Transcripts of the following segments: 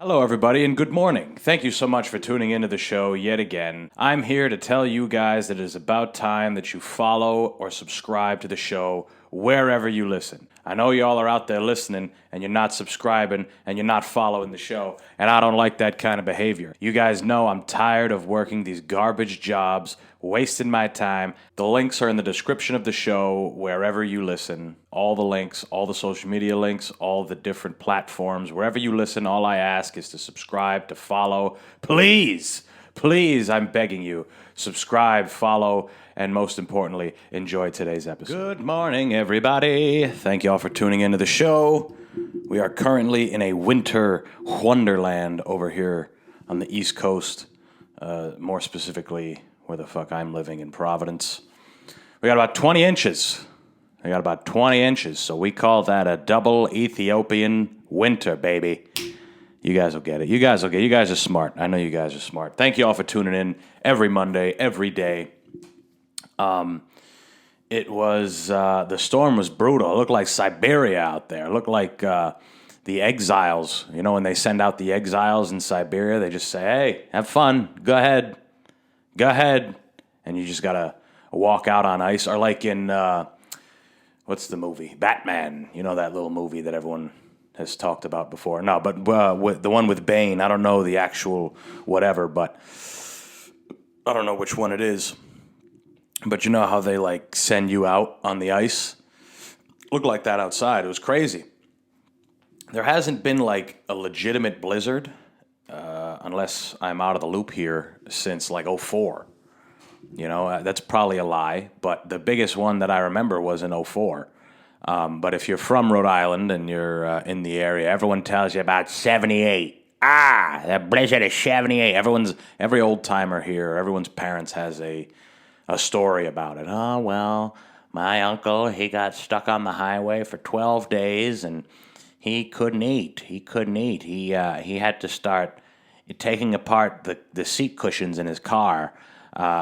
Hello, everybody, and good morning. Thank you so much for tuning into the show yet again. I'm here to tell you guys that it is about time that you follow or subscribe to the show wherever you listen. I know y'all are out there listening and you're not subscribing and you're not following the show, and I don't like that kind of behavior. You guys know I'm tired of working these garbage jobs, wasting my time. The links are in the description of the show wherever you listen. All the links, all the social media links, all the different platforms. Wherever you listen, all I ask is to subscribe, to follow. Please, please, I'm begging you, subscribe, follow, and most importantly, enjoy today's episode. Good morning, everybody. Thank you all for tuning into the show. We are currently in a winter wonderland over here on the East Coast, more specifically where the fuck I'm living in Providence. We got about 20 inches. So we call that a double Ethiopian winter, baby. You guys will get it. You guys are smart. I know you guys are smart. Thank you all for tuning in every Monday, every day. It was, the storm was brutal. It looked like Siberia out there. It looked like the exiles. You know, when they send out the exiles in Siberia, they just say, hey, have fun. Go ahead. And you just got to walk out on ice. Or like in, what's the movie? Batman. You know that little movie that everyone has talked about before. No, but with the one with Bane. I don't know the actual whatever, but I don't know which one it is. But you know how they like send you out on the ice? Looked like that outside. It was crazy. There hasn't been like a legitimate blizzard, unless I'm out of the loop here, since like '04. You know, that's probably a lie. But the biggest one that I remember was in '04. But if you're from Rhode Island and you're in the area, everyone tells you about '78. That blizzard of '78. Every old timer here, everyone's parents has a story about it. Oh, well, my uncle, he got stuck on the highway for 12 days and he couldn't eat. He had to start taking apart the seat cushions in his car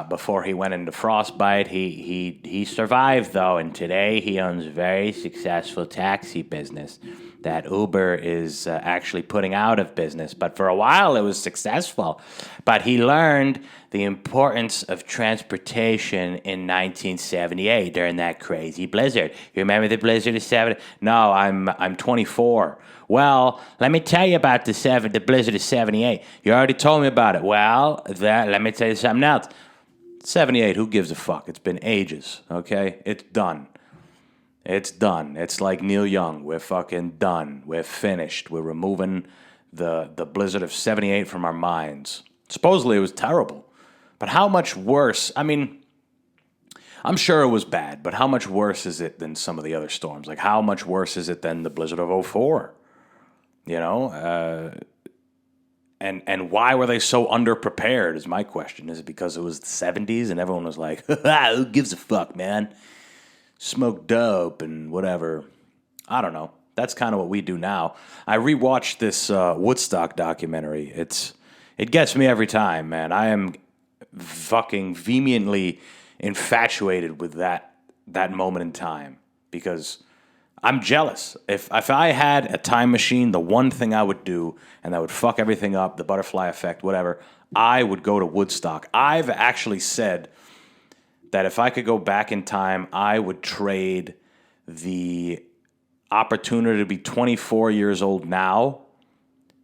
before he went into frostbite. He survived, though, and today he owns a very successful taxi business that Uber is actually putting out of business. But for a while it was successful. But he learned the importance of transportation in 1978 during that crazy blizzard. You remember the blizzard of 70? No, I'm 24. Well, let me tell you about the blizzard of 78. You already told me about it. Well, let me tell you something else. 78, who gives a fuck? It's been ages, okay? It's done. It's like Neil Young. We're fucking done. We're finished. We're removing the blizzard of 78 from our minds. Supposedly it was terrible. But how much worse? I mean, I'm sure it was bad, but how much worse is it than some of the other storms? Like, how much worse is it than the blizzard of '04? You know? And why were they so underprepared is my question. Is it because it was the 70s and everyone was like, who gives a fuck, man? Smoke dope and whatever. I don't know. That's kind of what we do now. I rewatched this Woodstock documentary. It gets me every time, man. I am fucking vehemently infatuated with that moment in time because I'm jealous. If I had a time machine, the one thing I would do, and that would fuck everything up, the butterfly effect, whatever, I would go to Woodstock. I've actually said that if I could go back in time, I would trade the opportunity to be 24 years old now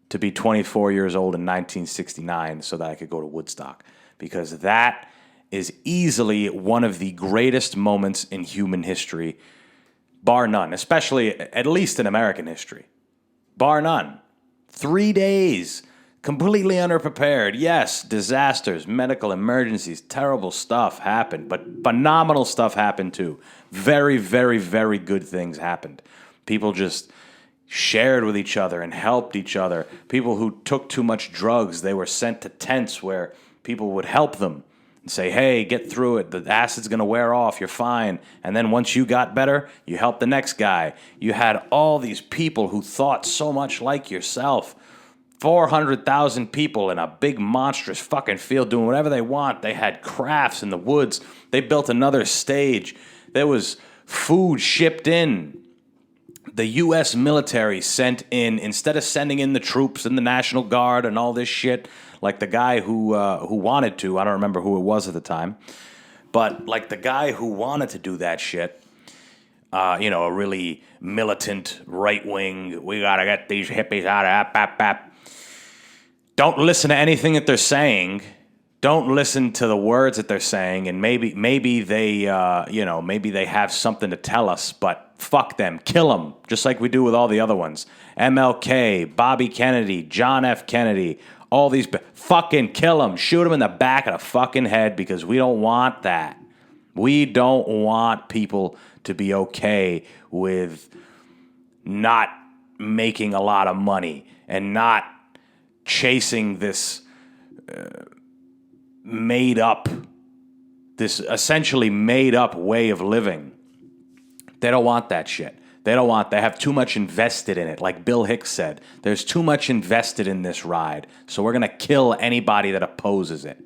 to be 24 years old in 1969 so that I could go to Woodstock. Because that is easily one of the greatest moments in human history, bar none, especially at least in American history. Bar none. 3 days. Completely underprepared. Yes, disasters, medical emergencies, terrible stuff happened, but phenomenal stuff happened too. Very, very, very good things happened. People just shared with each other and helped each other. People who took too much drugs, they were sent to tents where people would help them and say, hey, get through it. The acid's going to wear off. You're fine. And then once you got better, you helped the next guy. You had all these people who thought so much like yourself. 400,000 people in a big monstrous fucking field doing whatever they want. They had crafts in the woods. They built another stage. There was food shipped in. the U.S. military sent in, instead of sending in the troops and the National Guard and all this shit, like the guy who wanted to, I don't remember who it was at the time, but like the guy who wanted to do that shit, a really militant right wing, we gotta get these hippies out of Don't listen to anything that they're saying. Don't listen to the words that they're saying, and maybe they maybe they have something to tell us, but fuck them, kill them, just like we do with all the other ones. MLK, Bobby Kennedy, John F. Kennedy, all these fucking kill them, shoot them in the back of the fucking head, because we don't want that. We don't want people to be okay with not making a lot of money and not chasing this essentially made up way of living. They don't want that shit. They have too much invested in it. Like Bill Hicks said, there's too much invested in this ride. So we're going to kill anybody that opposes it.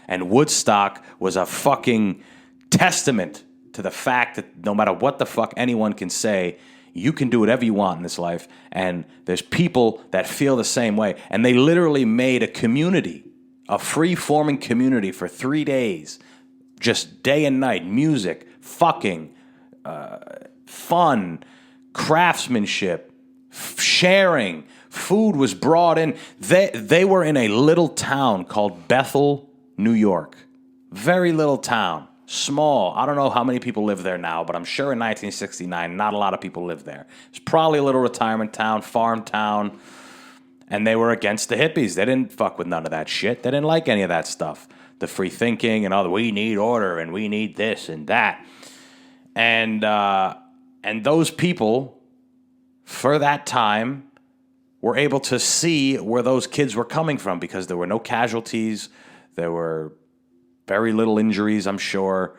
And Woodstock was a fucking testament to the fact that no matter what the fuck anyone can say, you can do whatever you want in this life. And there's people that feel the same way. And they literally made a community, a free-forming community for 3 days. Just day and night, music, fucking, fun, craftsmanship, sharing. Food was brought in. They were in a little town called Bethel, New York. Very little town. Small. I don't know how many people live there now, but I'm sure in 1969, not a lot of people lived there. It's probably a little retirement town, farm town, and they were against the hippies. They didn't fuck with none of that shit. They didn't like any of that stuff. The free thinking and all the, we need order and we need this and that. And those people, for that time, were able to see where those kids were coming from, because there were no casualties. There were very little injuries, I'm sure,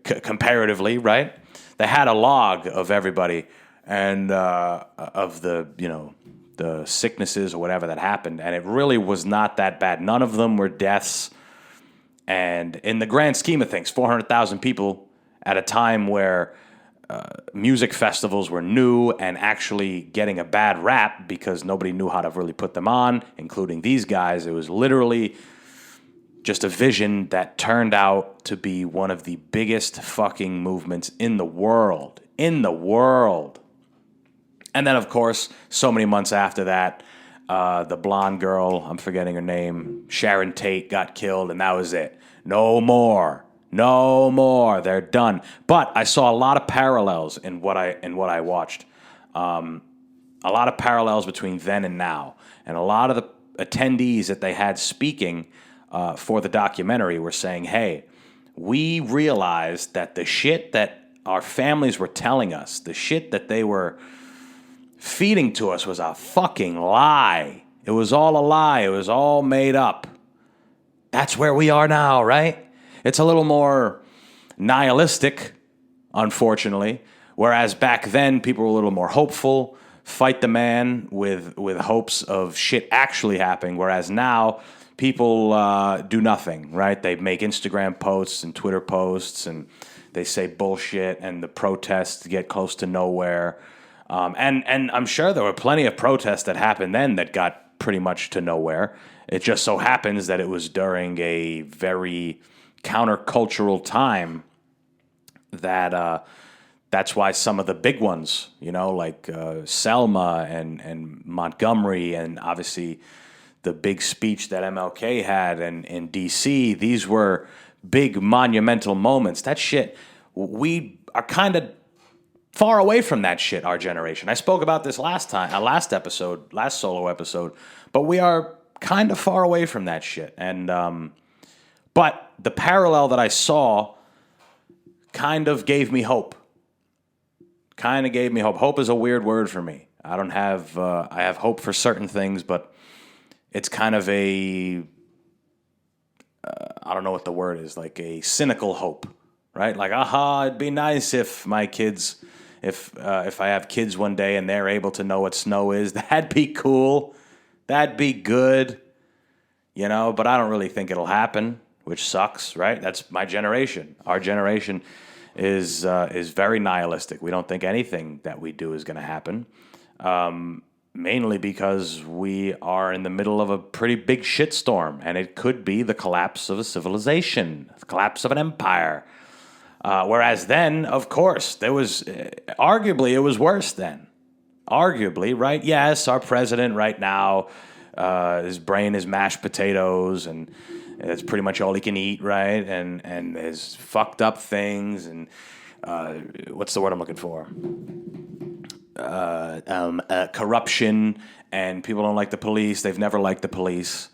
comparatively, right? They had a log of everybody and of the sicknesses or whatever that happened, and it really was not that bad. None of them were deaths. And in the grand scheme of things, 400,000 people at a time where music festivals were new and actually getting a bad rap because nobody knew how to really put them on, including these guys. It was literally just a vision that turned out to be one of the biggest fucking movements in the world. In the world. And then, of course, so many months after that, the blonde girl, I'm forgetting her name, Sharon Tate, got killed, and that was it. No more. No more. They're done. But I saw a lot of parallels in what I watched. A lot of parallels between then and now. And a lot of the attendees that they had speaking for the documentary were saying, hey, we realized that the shit that our families were telling us, the shit that they were feeding to us, was a fucking lie. It was all a lie. It was all made up. That's where we are now, right? It's a little more nihilistic, unfortunately, whereas back then people were a little more hopeful, fight the man with hopes of shit actually happening, whereas now people do nothing, right? They make Instagram posts and Twitter posts, and they say bullshit, and the protests get close to nowhere. And I'm sure there were plenty of protests that happened then that got pretty much to nowhere. It just so happens that it was during a very countercultural time that that's why some of the big ones, like Selma and Montgomery, and obviously the big speech that MLK had in D.C., these were big monumental moments. That shit, we are kind of far away from that shit, our generation. I spoke about this last solo episode, but we are kind of far away from that shit. And but the parallel that I saw kind of gave me hope. Hope is a weird word for me. I have hope for certain things, but it's kind of I don't know what the word is, like a cynical hope, right? Like, it'd be nice if my kids, if I have kids one day and they're able to know what snow is, that'd be cool. That'd be good, but I don't really think it'll happen, which sucks, right? That's my generation. Our generation is very nihilistic. We don't think anything that we do is going to happen. Mainly because we are in the middle of a pretty big shitstorm, and it could be the collapse of a civilization, the collapse of an empire. Whereas then, of course, there was arguably it was worse then. Arguably, right? Yes, our president right now, his brain is mashed potatoes, and that's pretty much all he can eat, right? And his fucked up things, and what's the word I'm looking for? Corruption, and people don't like the police. They've never liked the police.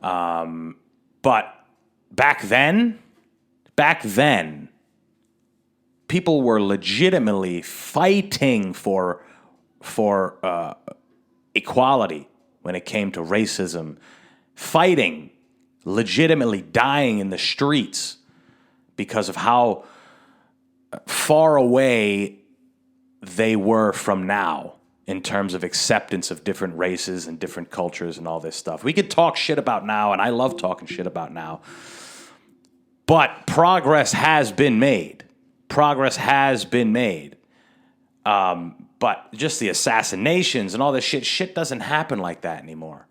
But back then, people were legitimately fighting for equality when it came to racism, fighting, legitimately dying in the streets because of how far away they were from now in terms of acceptance of different races and different cultures and all this stuff. We could talk shit about now, and I love talking shit about now, but progress has been made. But just the assassinations and all this shit doesn't happen like that anymore.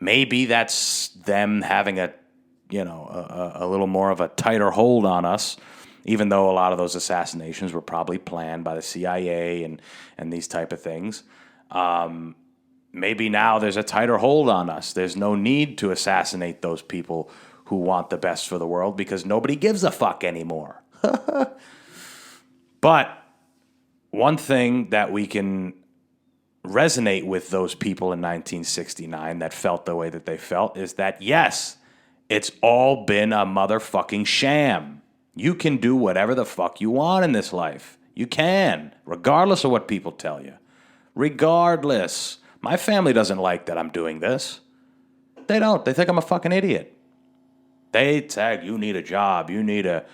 Maybe that's them having a little more of a tighter hold on us, even though a lot of those assassinations were probably planned by the CIA and these type of things. Maybe now there's a tighter hold on us. There's no need to assassinate those people who want the best for the world because nobody gives a fuck anymore. But one thing that we can resonate with those people in 1969 that felt the way that they felt is that, yes, it's all been a motherfucking sham. You can do whatever the fuck you want in this life. You can, regardless of what people tell you. Regardless. My family doesn't like that I'm doing this. They don't. They think I'm a fucking idiot. They say, you need a job. You need a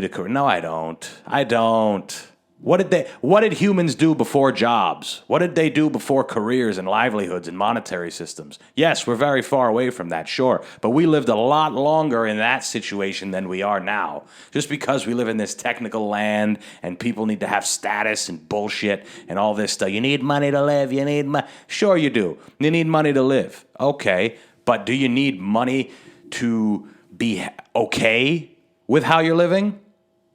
career. No, I don't. What did humans do before jobs? What did they do before careers and livelihoods and monetary systems? Yes, we're very far away from that, sure. But we lived a lot longer in that situation than we are now. Just because we live in this technical land and people need to have status and bullshit and all this stuff. You need money to live. You need money. Sure you do. You need money to live. Okay. But do you need money to be okay with how you're living?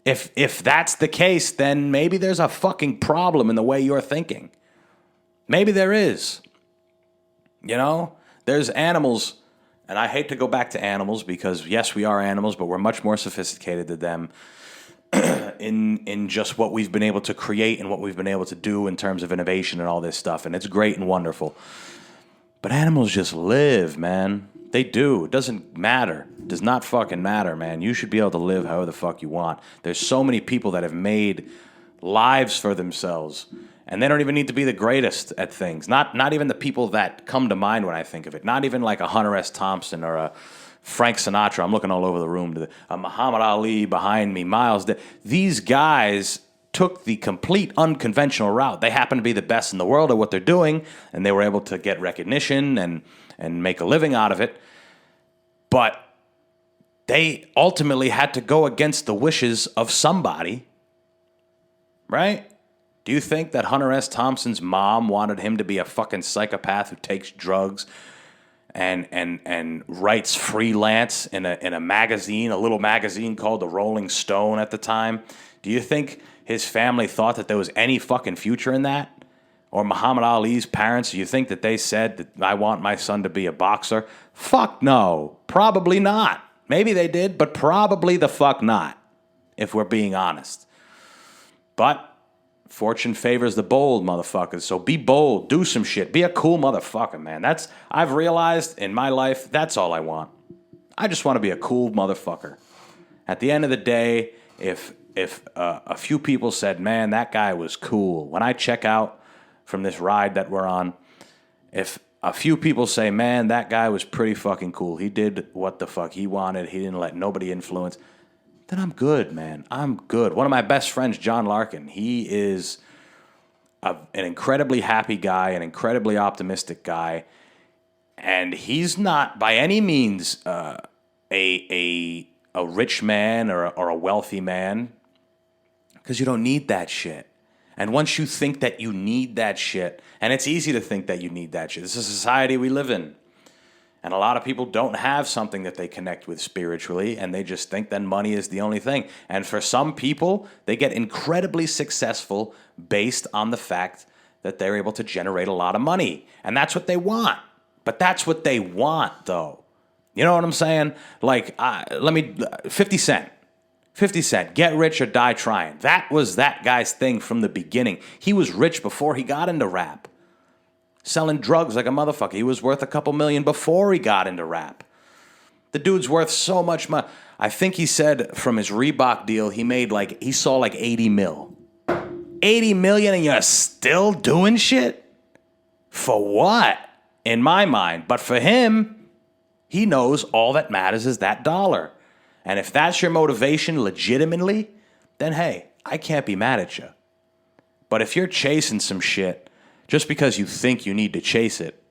If that's the case, then maybe there's a fucking problem in the way you're thinking. Maybe there is. There's animals, and I hate to go back to animals because, yes, we are animals, but we're much more sophisticated than them in just what we've been able to create and what we've been able to do in terms of innovation and all this stuff, and it's great and wonderful. But animals just live, man. They do. It doesn't matter. It does not fucking matter, man. You should be able to live however the fuck you want. There's so many people that have made lives for themselves, and they don't even need to be the greatest at things. Not even the people that come to mind when I think of it. Not even like a Hunter S. Thompson or a Frank Sinatra. I'm looking all over the room. A Muhammad Ali behind me, Miles. These guys took the complete unconventional route. They happen to be the best in the world at what they're doing, and they were able to get recognition and make a living out of it. But they ultimately had to go against the wishes of somebody, right? Do you think that Hunter S. Thompson's mom wanted him to be a fucking psychopath who takes drugs and writes freelance in a magazine, a little magazine called the Rolling Stone at the time? Do you think his family thought that there was any fucking future in that? Or Muhammad Ali's parents, do you think that they said that I want my son to be a boxer? Fuck no. Probably not. Maybe they did, but probably the fuck not, if we're being honest. But fortune favors the bold, motherfuckers. So be bold. Do some shit. Be a cool motherfucker, man. I've realized in my life, that's all I want. I just want to be a cool motherfucker. At the end of the day, if a few people said, man, that guy was cool. When I check out from this ride that we're on, if a few people say, man, that guy was pretty fucking cool. He did what the fuck he wanted. He didn't let nobody influence. Then I'm good, man. I'm good. One of my best friends, John Larkin, he is an incredibly happy guy, an incredibly optimistic guy. And he's not by any means a rich man or a wealthy man. Because you don't need that shit. And once you think that you need that shit, and it's easy to think that you need that shit. This is a society we live in. And a lot of people don't have something that they connect with spiritually, and they just think that money is the only thing. And for some people, they get incredibly successful based on the fact that they're able to generate a lot of money. And that's what they want. But that's what they want, though. You know what I'm saying? Like, 50 Cent. 50 Cent, get rich or die trying. That was that guy's thing from the beginning. He was rich before he got into rap. Selling drugs like a motherfucker. He was worth a couple million before he got into rap. The dude's worth so much money. I think he said from his Reebok deal, he saw like 80 mil. 80 million and you're still doing shit? For what? In my mind. But for him, he knows all that matters is that dollar. And if that's your motivation legitimately, then hey, I can't be mad at you. But if you're chasing some shit just because you think you need to chase it,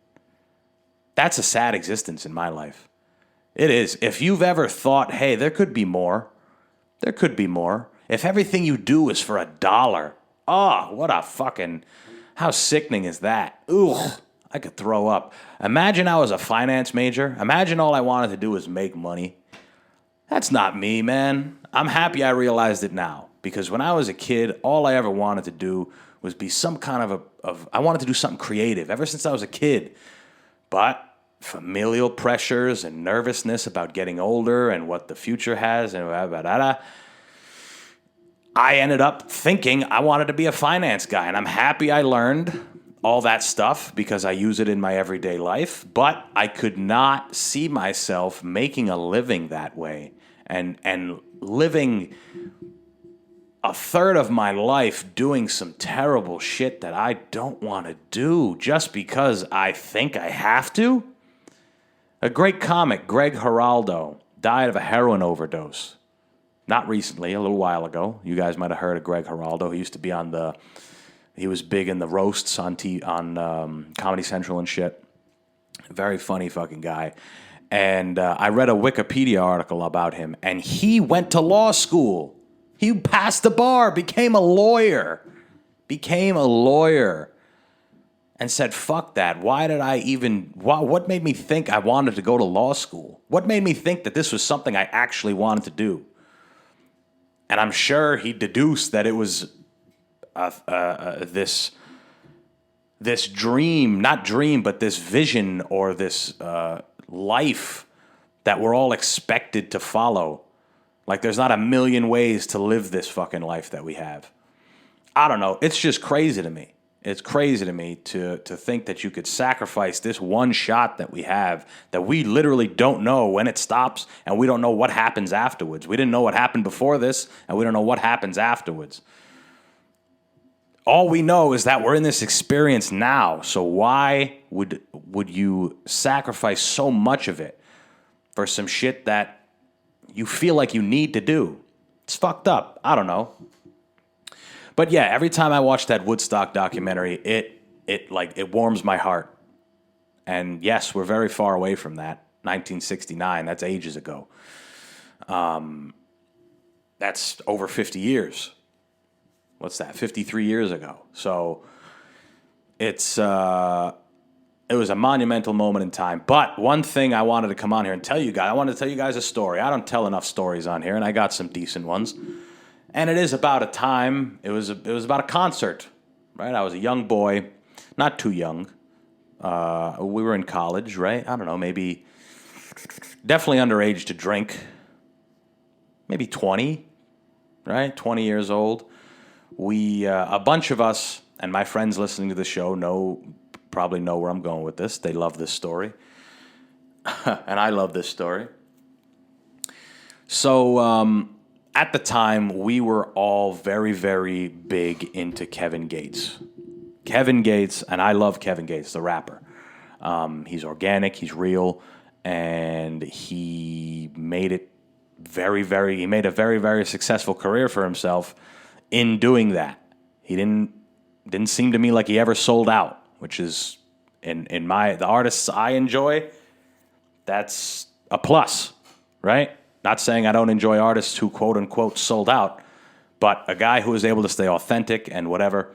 that's a sad existence in my life. It is. If you've ever thought, hey, there could be more. There could be more. If everything you do is for $1, what a fucking, how sickening is that? Ugh, I could throw up. Imagine I was a finance major. Imagine all I wanted to do was make money. That's not me, man. I'm happy I realized it now. Because when I was a kid, all I ever wanted to do was be some kind of I wanted to do something creative ever since I was a kid. But familial pressures and nervousness about getting older and what the future has and I ended up thinking I wanted to be a finance guy. And I'm happy I learned all that stuff because I use it in my everyday life. But I could not see myself making a living that way and living a third of my life doing some terrible shit that I don't want to do just because I think I have to. A great comic, Greg Giraldo, died of a heroin overdose. Not recently, a little while ago. You guys might have heard of Greg Giraldo. He used to be he was big in the roasts on Comedy Central and shit. Very funny fucking guy. And I read a Wikipedia article about him, and he went to law school. He passed the bar, became a lawyer, and said, fuck that. Why did I even, what made me think I wanted to go to law school? What made me think that this was something I actually wanted to do? And I'm sure he deduced that it was this dream, not dream, but this vision or this life that we're all expected to follow. Like there's not a million ways to live this fucking life that we have. I don't know. It's just crazy to me. It's crazy to me to think that you could sacrifice this one shot that we have, that we literally don't know when it stops, and we don't know what happens afterwards. We didn't know what happened before this, and we don't know what happens afterwards. All we know is that we're in this experience now, so why would you sacrifice so much of it for some shit that you feel like you need to do? It's fucked up. I don't know. But yeah, every time I watch that Woodstock documentary, it warms my heart. And yes, we're very far away from that. 1969, that's ages ago. That's over 50 years. What's that? 53 years ago. So it was a monumental moment in time. But one thing I wanted to come on here and tell you guys, I wanted to tell you guys a story. I don't tell enough stories on here, and I got some decent ones. And it is about a time, it was about a concert, right? I was a young boy, not too young. We were in college, right? I don't know, maybe, definitely underage to drink. Maybe 20, right? 20 years old. A bunch of us, and my friends listening to the show probably know where I'm going with this. They love this story. And I love this story. So, at the time, we were all very, very big into Kevin Gates. Kevin Gates, and I love Kevin Gates, the rapper. He's organic, he's real, and he made a very, very successful career for himself in doing that. He didn't seem to me like he ever sold out, which is, in the artists I enjoy, that's a plus, right? Not saying I don't enjoy artists who quote unquote sold out, But a guy who was able to stay authentic and whatever,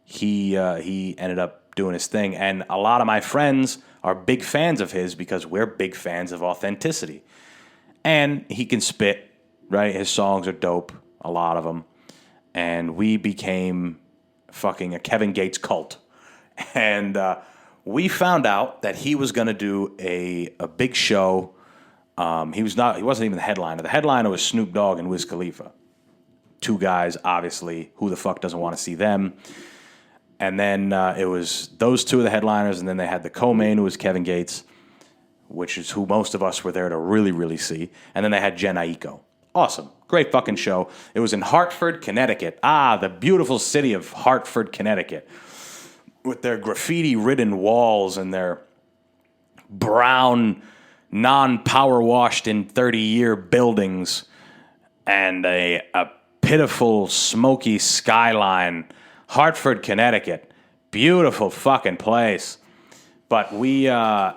he ended up doing his thing. And a lot of my friends are big fans of his because we're big fans of authenticity. And he can spit, right? His songs are dope, a lot of them. And we became fucking a Kevin Gates cult. And we found out that he was going to do a big show. He wasn't even the headliner. The headliner was Snoop Dogg and Wiz Khalifa. Two guys, obviously. Who the fuck doesn't want to see them? And then it was those two of the headliners, and then they had the co-main, who was Kevin Gates, which is who most of us were there to really, really see. And then they had Jen Aiko. Awesome. Great fucking show. It was in Hartford, Connecticut. The beautiful city of Hartford, Connecticut. With their graffiti-ridden walls and their brown, non-power washed in 30-year buildings and a pitiful, smoky skyline. Hartford, Connecticut. Beautiful fucking place. But we were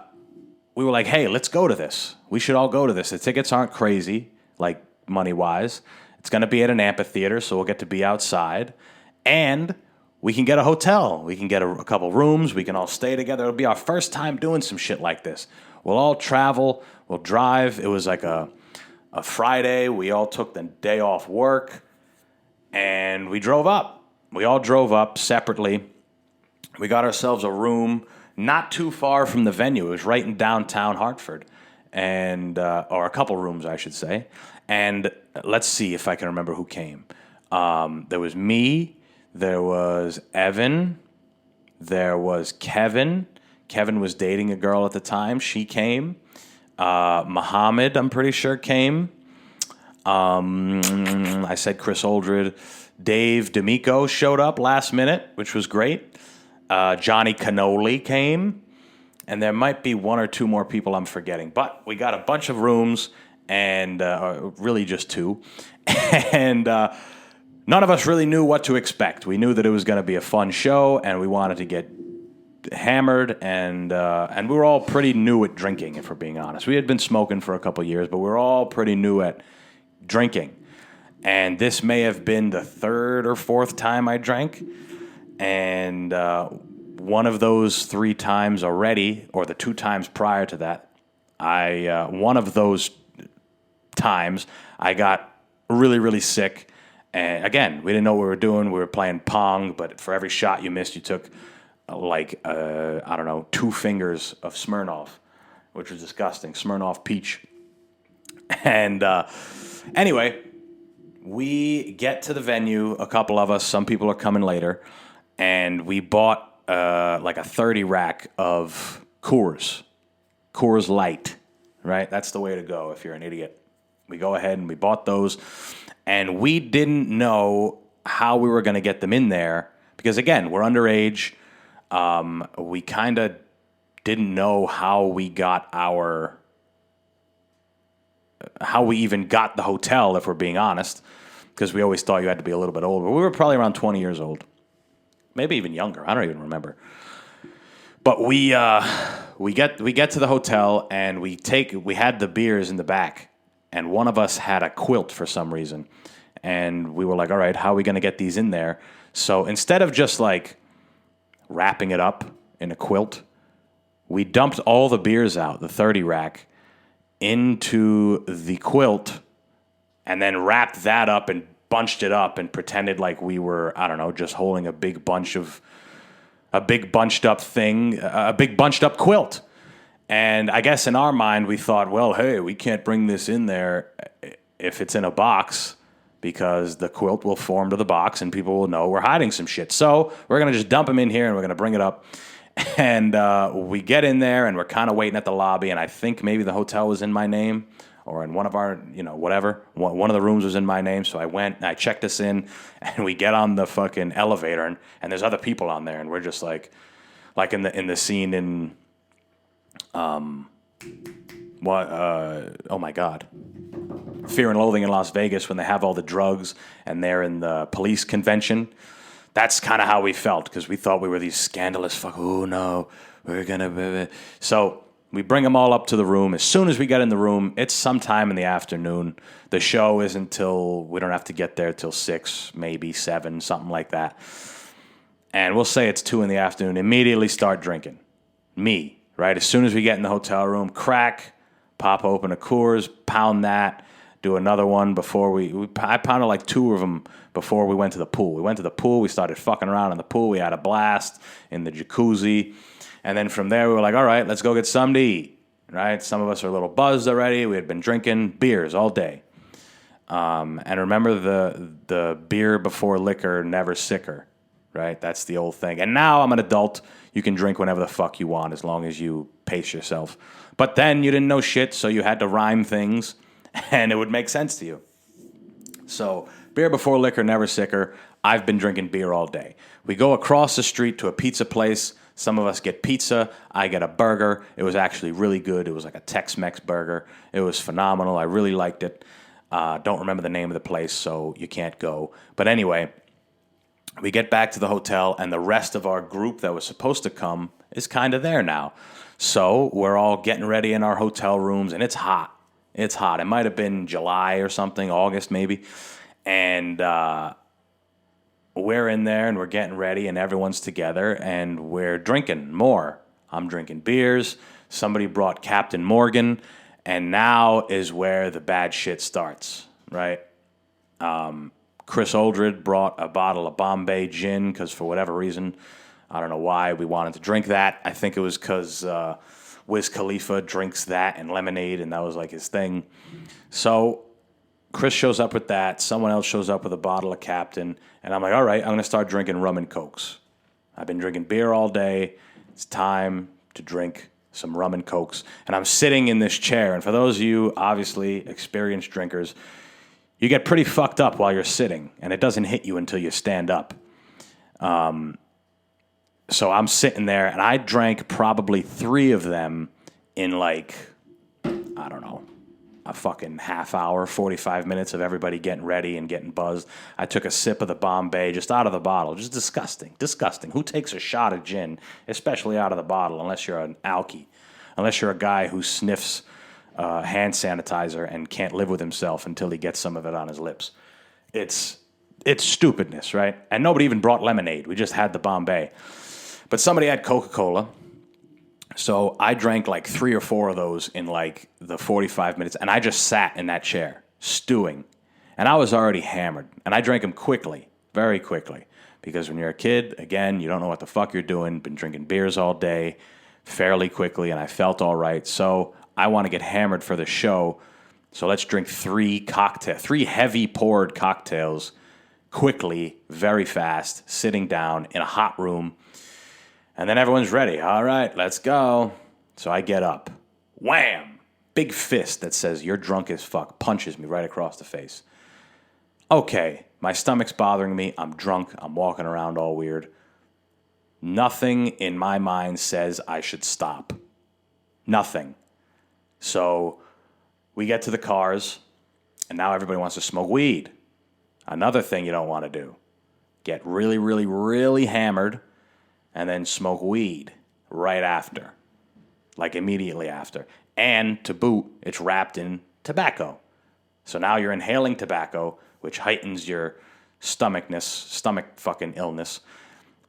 like, hey, let's go to this. We should all go to this. The tickets aren't crazy, like money-wise. It's going to be at an amphitheater, so we'll get to be outside. And we can get a hotel. We can get a couple rooms. We can all stay together. It'll be our first time doing some shit like this. We'll all travel. We'll drive. It was like a Friday. We all took the day off work, and we drove up. We all drove up separately. We got ourselves a room not too far from the venue. It was right in downtown Hartford, and or a couple rooms, I should say. And let's see if I can remember who came. There was me. There was Evan. There was Kevin. Kevin was dating a girl at the time. She came. Muhammad, I'm pretty sure, came. I said Chris Oldred. Dave D'Amico showed up last minute, which was great. Johnny Cannoli came. And there might be one or two more people I'm forgetting. But we got a bunch of rooms, and really just two. And none of us really knew what to expect. We knew that it was going to be a fun show, and we wanted to get hammered, and we were all pretty new at drinking, if we're being honest. We had been smoking for a couple years, but we were all pretty new at drinking. And this may have been the third or fourth time I drank. And one of those 3 times already, or the 2 times prior to that, one of those times I got really, really sick. And again, we didn't know what we were doing. We were playing Pong, but for every shot you missed, you took 2 fingers of Smirnoff, which was disgusting. Smirnoff Peach. And anyway, we get to the venue, a couple of us, some people are coming later, and we bought like a 30 rack of Coors Light, right? That's the way to go if you're an idiot. We go ahead and we bought those, and we didn't know how we were going to get them in there because, again, we're underage. We kind of didn't know how we even got the hotel, if we're being honest, because we always thought you had to be a little bit older. We were probably around 20 years old, maybe even younger. I don't even remember. But we get to the hotel, and we had the beers in the back, and one of us had a quilt for some reason, and we were like, all right, how are we going to get these in there? So instead of just like wrapping it up in a quilt, we dumped all the beers out, the 30 rack, into the quilt, and then wrapped that up and bunched it up and pretended like we were, I don't know, just holding a big bunched up quilt. And I guess in our mind we thought, well, hey, we can't bring this in there if it's in a box because the quilt will form to the box and people will know we're hiding some shit. So we're going to just dump them in here and we're going to bring it up. And we get in there, and we're kind of waiting at the lobby, and I think maybe the hotel was in my name or in one of our, whatever. One of the rooms was in my name, so I went, and I checked us in, and we get on the fucking elevator, and there's other people on there, and we're just like in the scene in, oh my God, Fear and Loathing in Las Vegas when they have all the drugs, and they're in the police convention. That's kind of how we felt, because we thought we were these scandalous oh no, we're going to... So We bring them all up to the room. As soon as we get in the room, it's sometime in the afternoon. The show isn't till, we don't have to get there till 6, maybe 7, something like that. And we'll say it's 2 in the afternoon. Immediately start drinking. Me, right? As soon as we get in the hotel room, crack, pop open a Coors, pound that, do another one before I pounded like 2 of them before we went to the pool. We went to the pool. We started fucking around in the pool. We had a blast in the jacuzzi. And then from there, we were like, all right, let's go get something to eat, right? Some of us are a little buzzed already. We had been drinking beers all day. And remember the beer before liquor, never sicker, right? That's the old thing. And now I'm an adult. You can drink whenever the fuck you want as long as you pace yourself. But then you didn't know shit, so you had to rhyme things, and it would make sense to you. So beer before liquor, never sicker. I've been drinking beer all day. We go across the street to a pizza place. Some of us get pizza. I get a burger. It was actually really good. It was like a Tex-Mex burger. It was phenomenal. I really liked it. Don't remember the name of the place, so you can't go. But anyway, we get back to the hotel, and the rest of our group that was supposed to come is kind of there now. So we're all getting ready in our hotel rooms, and it's hot. It's hot. It might have been July or something, August maybe. And we're in there, and we're getting ready, and everyone's together, and we're drinking more. I'm drinking beers. Somebody brought Captain Morgan, and now is where the bad shit starts, right? Chris Oldred brought a bottle of Bombay gin because for whatever reason, I don't know why we wanted to drink that. I think it was because Wiz Khalifa drinks that and lemonade, and that was like his thing. So Chris shows up with that. Someone else shows up with a bottle of Captain, and I'm like, all right, I'm going to start drinking rum and cokes. I've been drinking beer all day. It's time to drink some rum and cokes. And I'm sitting in this chair, and for those of you obviously experienced drinkers, you get pretty fucked up while you're sitting, and it doesn't hit you until you stand up. So I'm sitting there, and I drank probably 3 of them in like, I don't know, a fucking half hour, 45 minutes of everybody getting ready and getting buzzed. I took a sip of the Bombay just out of the bottle. Just disgusting. Disgusting. Who takes a shot of gin, especially out of the bottle, unless you're an alky, unless you're a guy who sniffs hand sanitizer and can't live with himself until he gets some of it on his lips. It's stupidness, right? And nobody even brought lemonade. We just had the Bombay. But somebody had Coca-Cola. So I drank like 3 or 4 of those in like the 45 minutes. And I just sat in that chair, stewing. And I was already hammered. And I drank them quickly, very quickly. Because when you're a kid, again, you don't know what the fuck you're doing. Been drinking beers all day, fairly quickly. And I felt all right. So I want to get hammered for the show. So let's drink 3 heavy poured cocktails quickly, very fast, sitting down in a hot room. And then everyone's ready. All right, let's go. So I get up. Wham! Big fist that says, you're drunk as fuck, punches me right across the face. Okay, my stomach's bothering me. I'm drunk. I'm walking around all weird. Nothing in my mind says I should stop. Nothing. So we get to the cars, and now everybody wants to smoke weed. Another thing you don't want to do. Get really, really, really hammered, and then smoke weed right after, like immediately after. And to boot, it's wrapped in tobacco. So now you're inhaling tobacco, which heightens your stomach fucking illness.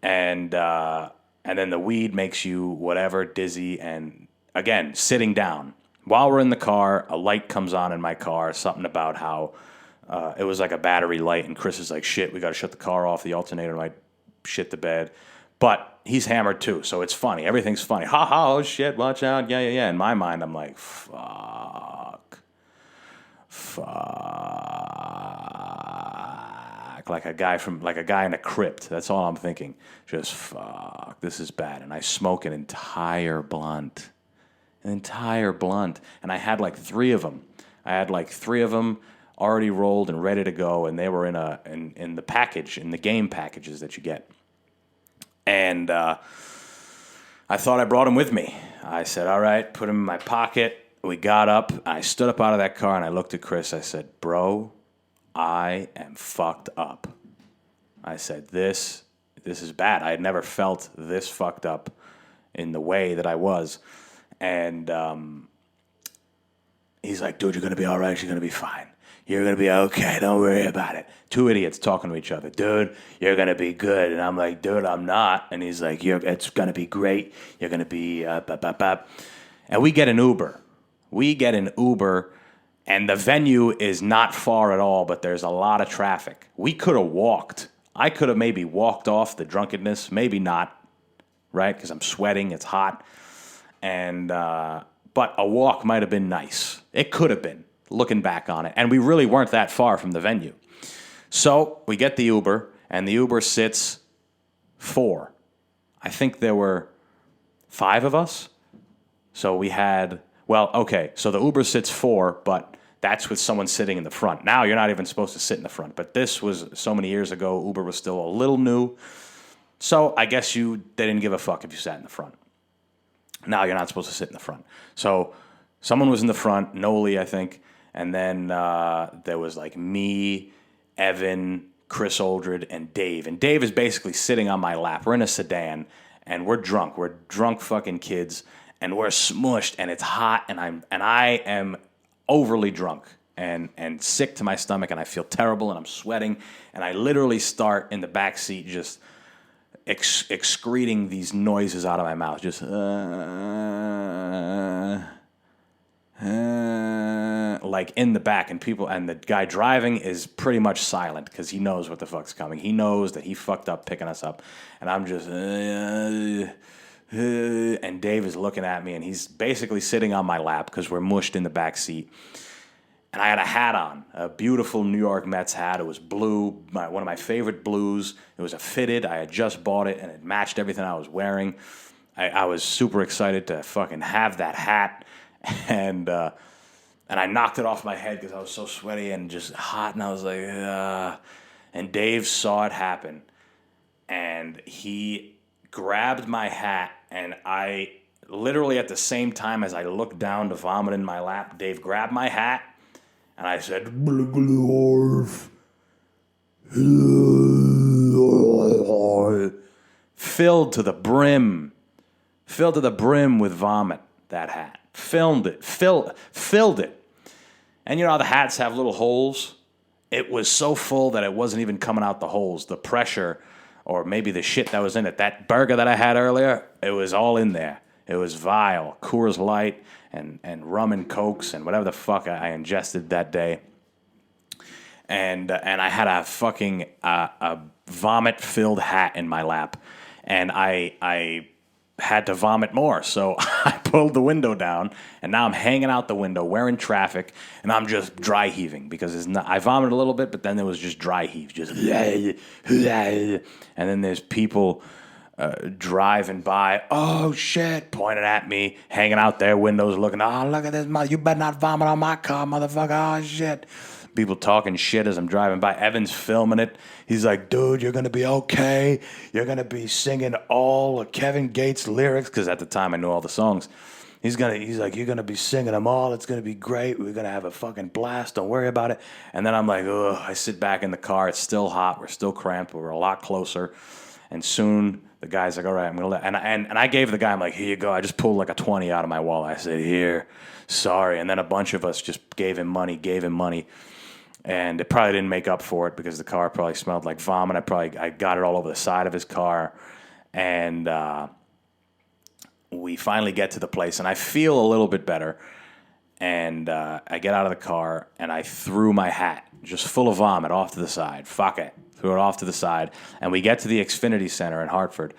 And then the weed makes you whatever, dizzy, and again, sitting down. While we're in the car, a light comes on in my car, something about how it was like a battery light, and Chris is like, shit, we got to shut the car off, the alternator might shit the bed. But he's hammered too, so it's funny. Everything's funny. Ha ha, oh shit, watch out. Yeah, yeah, yeah. In my mind, I'm like, fuck. Like a guy in a crypt. That's all I'm thinking. Just fuck, this is bad. And I smoke an entire blunt. And I had like 3 of them. Already rolled and ready to go, and they were in the package, in the game packages that you get. And I thought I brought them with me. I said, all right, put them in my pocket. We got up. I stood up out of that car, and I looked at Chris. I said, bro, I am fucked up. I said, this is bad. I had never felt this fucked up in the way that I was. And he's like, dude, you're going to be all right. You're going to be fine. You're going to be okay. Don't worry about it. Two idiots talking to each other. Dude, you're going to be good. And I'm like, dude, I'm not. And he's like, it's going to be great. You're going to be And we get an Uber. And the venue is not far at all, but there's a lot of traffic. We could have walked. I could have maybe walked off the drunkenness. Maybe not, right? Because I'm sweating. It's hot. And but a walk might have been nice. It could have been, looking back on it. And we really weren't that far from the venue. So we get the Uber, and the Uber sits 4. I think there were 5 of us. So we had, so the Uber sits 4, but that's with someone sitting in the front. Now you're not even supposed to sit in the front. But this was so many years ago. Uber was still a little new. So I guess they didn't give a fuck if you sat in the front. Now you're not supposed to sit in the front. So someone was in the front, Noli, I think. And then there was like me, Evan, Chris Oldred, and Dave. And Dave is basically sitting on my lap. We're in a sedan, and we're drunk. We're drunk fucking kids, and we're smushed, and it's hot, and I am overly drunk and sick to my stomach, and I feel terrible, and I'm sweating, and I literally start in the back seat just excreting these noises out of my mouth, just like in the back, and the guy driving is pretty much silent because he knows what the fuck's coming. He knows that he fucked up picking us up, and I'm just and Dave is looking at me, and he's basically sitting on my lap because we're mushed in the back seat. And I had a hat on, a beautiful New York Mets hat. It was blue, one of my favorite blues. It was a fitted. I had just bought it, and it matched everything I was wearing. I was super excited to fucking have that hat, and I knocked it off my head because I was so sweaty and just hot, and I was like, and Dave saw it happen, and he grabbed my hat, and I literally at the same time as I looked down to vomit in my lap, Dave grabbed my hat, and I said, filled to the brim with vomit, that hat. Filled it. And you know how the hats have little holes? It was so full that it wasn't even coming out the holes. The pressure, or maybe the shit that was in it, that burger that I had earlier, it was all in there. It was vile. Coors Light and rum and cokes and whatever the fuck I ingested that day. And I had a fucking a vomit-filled hat in my lap. And I had to vomit more. So I pulled the window down, and now I'm hanging out the window. We're in traffic, and I'm just dry heaving because I vomited a little bit, but then there was just dry heave. Just and then there's people driving by, oh shit, pointing at me, hanging out their windows, looking, oh, look at this, you better not vomit on my car, motherfucker, oh shit. People talking shit as I'm driving by. Evan's filming it. He's like, dude, you're going to be okay. You're going to be singing all of Kevin Gates' lyrics, because at the time I knew all the songs. He's like, you're going to be singing them all. It's going to be great. We're going to have a fucking blast. Don't worry about it. And then I'm like, ugh, I sit back in the car. It's still hot. We're still cramped, but we're a lot closer. And soon the guy's like, all right, I'm going to let, and I gave the guy, I'm like, here you go. I just pulled like a 20 out of my wallet. I said, here, sorry. And then a bunch of us just gave him money. And it probably didn't make up for it because the car probably smelled like vomit. I got it all over the side of his car. And we finally get to the place, and I feel a little bit better. And I get out of the car, and I threw my hat, just full of vomit, off to the side. Fuck it. Threw it off to the side. And we get to the Xfinity Center in Hartford,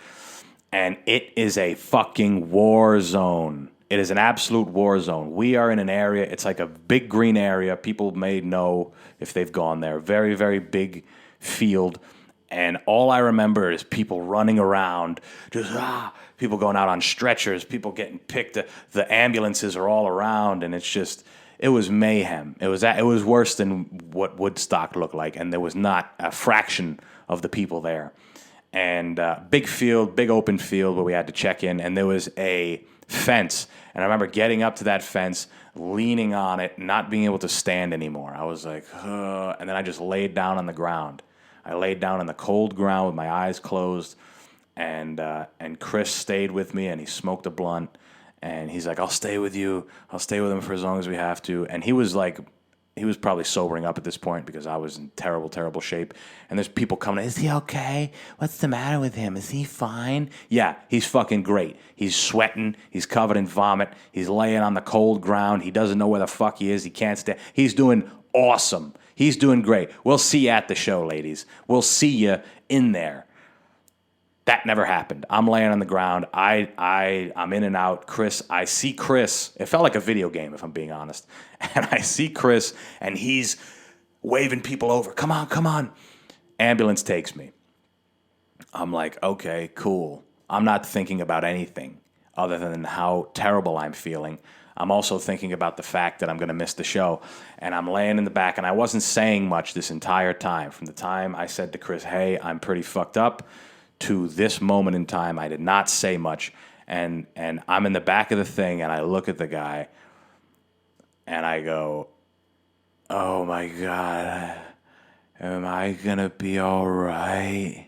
and it is a fucking war zone. It is an absolute war zone. We are in an area, it's like a big green area. People may know if they've gone there. Very, very big field. And all I remember is people running around, just people going out on stretchers, people getting picked. The ambulances are all around, and it was mayhem. It was worse than what Woodstock looked like, and there was not a fraction of the people there. And big field, big open field where we had to check in, and there was a fence. And I remember getting up to that fence, leaning on it, not being able to stand anymore. I was like, and then I just laid down on the ground. I laid down on the cold ground with my eyes closed, and Chris stayed with me, and he smoked a blunt, And he's like, I'll stay with you. I'll stay with him for as long as we have to. And he was like, he was probably sobering up at this point because I was in terrible, terrible shape. And there's people coming, is he okay? What's the matter with him? Is he fine? Yeah, he's fucking great. He's sweating. He's covered in vomit. He's laying on the cold ground. He doesn't know where the fuck he is. He can't stand. He's doing awesome. He's doing great. We'll see you at the show, ladies. We'll see you in there. That never happened. I'm laying on the ground. I'm in and out. I see Chris. It felt like a video game, if I'm being honest. And I see Chris, and he's waving people over. Come on, come on. Ambulance takes me. I'm like, okay, cool. I'm not thinking about anything other than how terrible I'm feeling. I'm also thinking about the fact that I'm going to miss the show. And I'm laying in the back, and I wasn't saying much this entire time. From the time I said to Chris, hey, I'm pretty fucked up, to this moment in time, I did not say much. And I'm in the back of the thing, and I look at the guy, and I go, oh, my God, am I going to be all right?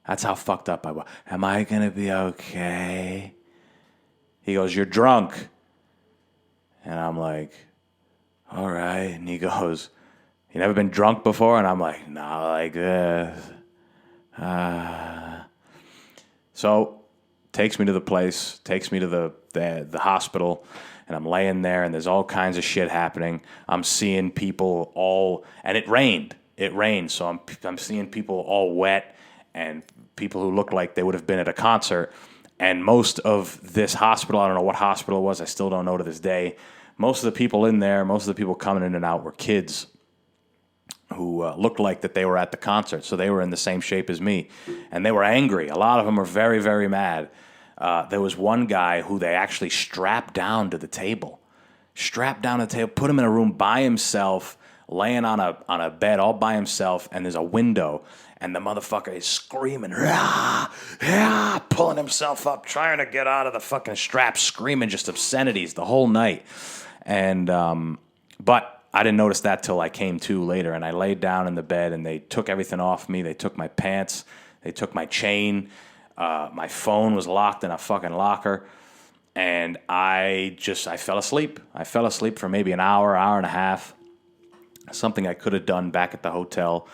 That's how fucked up I was. Am I going to be okay? He goes, you're drunk. And I'm like, all right. And he goes, you never been drunk before? And I'm like, not like this. So takes me to the place, takes me to the hospital, and I'm laying there, and there's all kinds of shit happening. I'm seeing people and it rained. It rained, so I'm seeing people all wet, and people who look like they would have been at a concert. And most of this hospital, I don't know what hospital it was, I still don't know to this day. Most of the people in there, most of the people coming in and out were kids who looked like that they were at the concert, so they were in the same shape as me, and they were angry. A lot of them were very, very mad. There was one guy who they actually strapped down to the table, put him in a room by himself, laying on a bed all by himself, and there's a window, and the motherfucker is screaming, rah, rah, pulling himself up, trying to get out of the fucking strap, screaming just obscenities the whole night, and but I didn't notice that till I came to later, and I laid down in the bed, and they took everything off me. They took my pants. They took my chain. My phone was locked in a fucking locker, and I fell asleep. I fell asleep for maybe an hour and a half, something I could have done back at the hotel,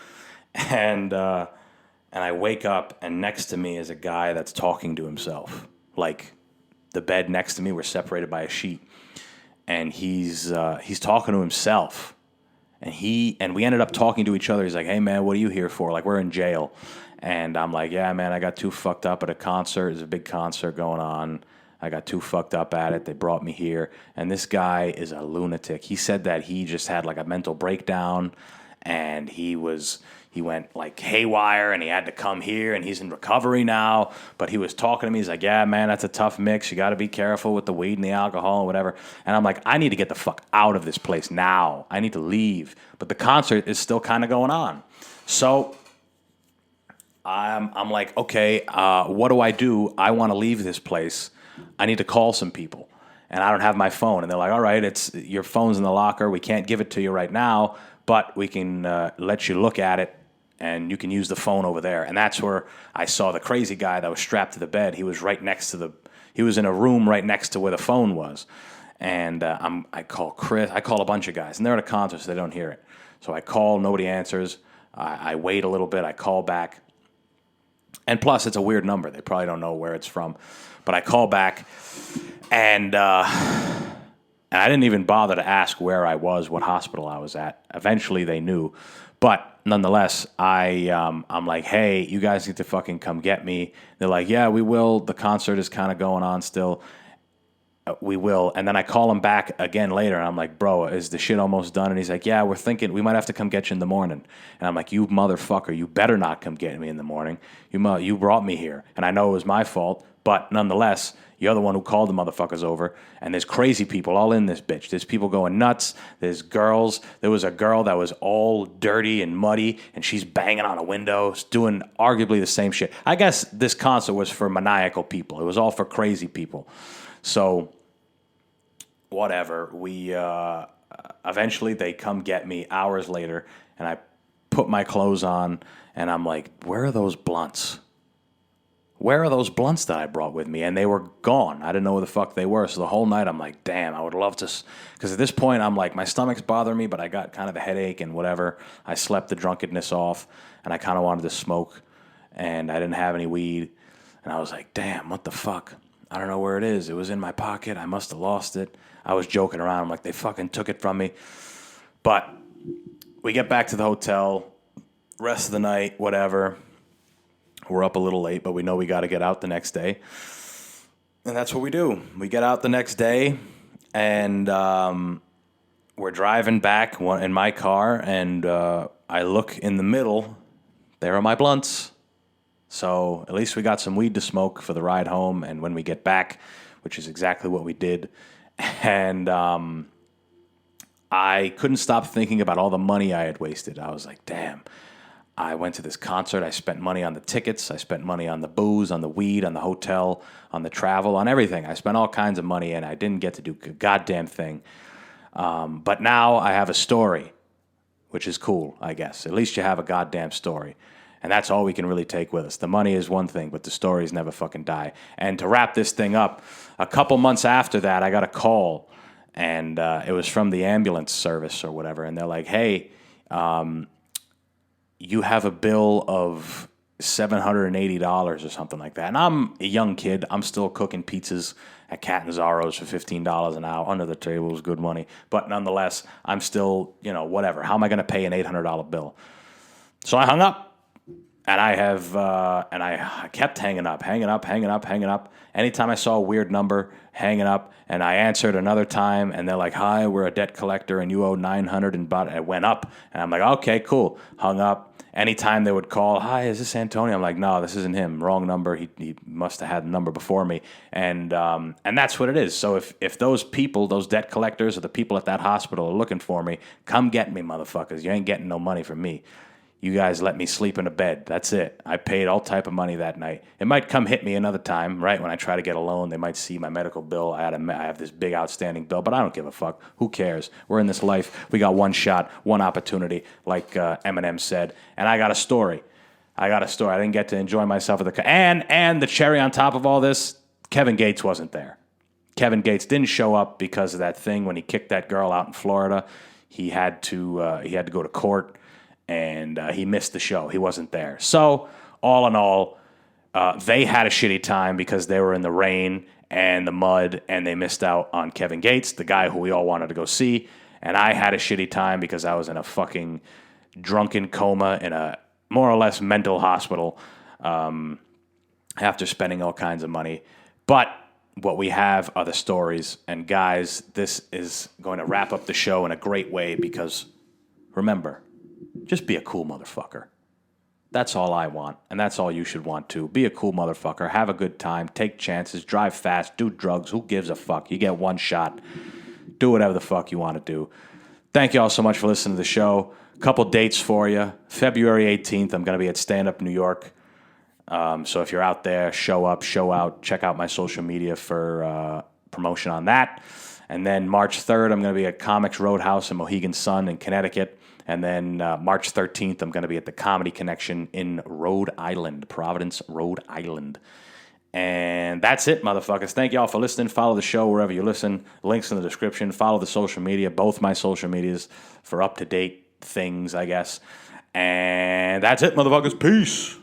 and I wake up, and next to me is a guy that's talking to himself. Like, the bed next to me, we're separated by a sheet. And he's talking to himself, and we ended up talking to each other. He's like, "Hey man, what are you here for?" Like, we're in jail, and I'm like, "Yeah man, I got too fucked up at a concert. There's a big concert going on. I got too fucked up at it. They brought me here." And this guy is a lunatic. He said that he just had like a mental breakdown, and he went like haywire, and he had to come here, and he's in recovery now. But he was talking to me. He's like, yeah, man, that's a tough mix. You got to be careful with the weed and the alcohol and whatever. And I'm like, I need to get the fuck out of this place now. I need to leave. But the concert is still kind of going on. So I'm like, okay, what do? I want to leave this place. I need to call some people. And I don't have my phone. And they're like, all right, your phone's in the locker. We can't give it to you right now, but we can let you look at it, and you can use the phone over there. And that's where I saw the crazy guy that was strapped to the bed. He was he was in a room right next to where the phone was. And I call Chris. I call a bunch of guys, and they're at a concert, so they don't hear it. So I call, nobody answers. I wait a little bit. I call back. And plus, it's a weird number. They probably don't know where it's from. But I call back, and I didn't even bother to ask where I was, what hospital I was at. Eventually, they knew. But nonetheless, I'm like, hey, you guys need to fucking come get me. They're like, yeah, we will. The concert is kind of going on still. We will. And then I call him back again later, and I'm like, bro, is the shit almost done? And he's like, yeah, we're thinking we might have to come get you in the morning. And I'm like, you motherfucker, you better not come get me in the morning. You brought me here, and I know it was my fault, but nonetheless, you're the one who called the motherfuckers over, and there's crazy people all in this bitch. There's people going nuts. There's girls. There was a girl that was all dirty and muddy, and she's banging on a window, doing arguably the same shit. I guess this concert was for maniacal people. It was all for crazy people. So, whatever. We eventually they come get me hours later, and I put my clothes on, and I'm like, where are those blunts? where are those blunts that I brought with me? And they were gone. I didn't know where the fuck they were. So the whole night I'm like, damn, I would love to. Because at this point I'm like, my stomach's bothering me, but I got kind of a headache and whatever. I slept the drunkenness off, and I kind of wanted to smoke, and I didn't have any weed. And I was like, damn, what the fuck? I don't know where it is. It was in my pocket. I must have lost it. I was joking around. I'm like, they fucking took it from me. But we get back to the hotel, rest of the night, whatever. We're up a little late, but we know we got to get out the next day. And that's what we do. We get out the next day, and we're driving back in my car, and I look in the middle. There are my blunts. So at least we got some weed to smoke for the ride home, and when we get back, which is exactly what we did. And I couldn't stop thinking about all the money I had wasted. I was like, damn. I went to this concert. I spent money on the tickets. I spent money on the booze, on the weed, on the hotel, on the travel, on everything. I spent all kinds of money, and I didn't get to do a goddamn thing. But now I have a story, which is cool, I guess. At least you have a goddamn story. And that's all we can really take with us. The money is one thing, but the stories never fucking die. And to wrap this thing up, a couple months after that, I got a call, and it was from the ambulance service or whatever. And they're like, hey, you have a bill of $780 or something like that. And I'm a young kid. I'm still cooking pizzas at Catanzaro's for $15 an hour. Under the table was good money. But nonetheless, I'm still, whatever. How am I going to pay an $800 bill? So I hung up. And I kept hanging up. Anytime I saw a weird number, hanging up. And I answered another time, and they're like, hi, we're a debt collector, and you owe $900, and it went up. And I'm like, okay, cool. Hung up. Anytime they would call, hi, is this Antonio? I'm like, no, this isn't him. Wrong number. He must have had the number before me. And that's what it is. So if those people, those debt collectors, or the people at that hospital are looking for me, come get me, motherfuckers. You ain't getting no money from me. You guys let me sleep in a bed. That's it. I paid all type of money that night. It might come hit me another time, right? When I try to get a loan, they might see my medical bill. I have this big outstanding bill, but I don't give a fuck. Who cares? We're in this life. We got one shot, one opportunity, like Eminem said. And I got a story. I didn't get to enjoy myself at the and the cherry on top of all this, Kevin Gates wasn't there. Kevin Gates didn't show up because of that thing when he kicked that girl out in Florida. He had to go to court. And he missed the show. He wasn't there. So, all in all, they had a shitty time because they were in the rain and the mud, and they missed out on Kevin Gates, the guy who we all wanted to go see. And I had a shitty time because I was in a fucking drunken coma in a more or less mental hospital after spending all kinds of money. But what we have are the stories. And guys, this is going to wrap up the show in a great way because, remember, just be a cool motherfucker. That's all I want, and that's all you should want too. Be a cool motherfucker. Have a good time. Take chances. Drive fast. Do drugs. Who gives a fuck? You get one shot. Do whatever the fuck you want to do. Thank you all so much for listening to the show. Couple dates for you. February 18th, I'm going to be at Stand Up New York. So if you're out there, show up, show out. Check out my social media for promotion on that. And then March 3rd, I'm going to be at Comics Roadhouse in Mohegan Sun in Connecticut. And then March 13th, I'm going to be at the Comedy Connection in Rhode Island, Providence, Rhode Island. And that's it, motherfuckers. Thank you all for listening. Follow the show wherever you listen. Links in the description. Follow the social media, both my social medias, for up-to-date things, I guess. And that's it, motherfuckers. Peace.